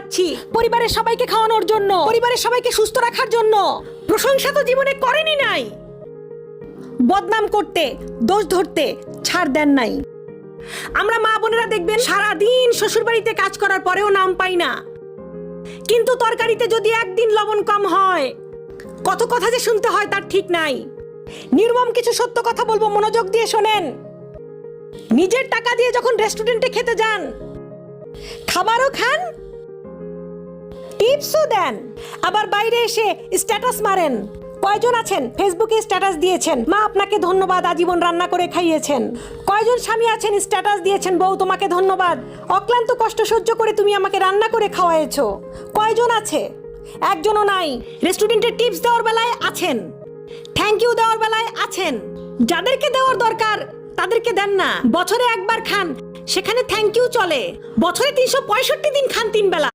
খাচ্ছি পরিবারের সবাইকে খাওয়ানোর জন্য, পরিবারের সবাইকে সুস্থ রাখার জন্য। প্রশংসা তো জীবনে করেনি নাই। বদনাম করতে, দোষ ধরতে ছাড় দেন নাই। আমরা মা বোনেরা দেখবেন সারাদিন শ্বশুরবাড়িতে কাজ করার পরেও নাম পাই না, কিন্তু তরকারিতে যদি একদিন লবণ কম হয় কত কথা যে শুনতে হয় তার ঠিক নাই। নির্মম কিছু সত্য কথা বলবো, মনোযোগ দিয়ে শোনেন। নিজের টাকা দিয়ে যখন রেস্টুরেন্টে খেতে যান, খাবারও খান, টিপসও দেন, আবার বাইরে এসে স্ট্যাটাস মারেন। কয়জন আছেন ফেসবুকে স্ট্যাটাস দিয়েছেন, মা আপনাকে ধন্যবাদ, আজীবন রান্না করে খাইয়েছেন। কয়জন স্বামী আছেন স্ট্যাটাস দিয়েছেন, বউ তোমাকে ধন্যবাদ, অক্লান্ত কষ্ট সহ্য করে তুমি আমাকে রান্না করে খাওয়াইছো। কয়জন আছে? একজনও নাই। রেস্টুরেন্টে টিপস দেওয়ার বেলায় আছেন, থ্যাংক ইউ দেওয়ার বেলায় আছেন। যাদেরকে দেওয়ার দরকার তাদেরকে দেন না। বছরে একবার খান, সেখানে থ্যাংক ইউ চলে। বছরে 365 দিন খান 3 বেলা।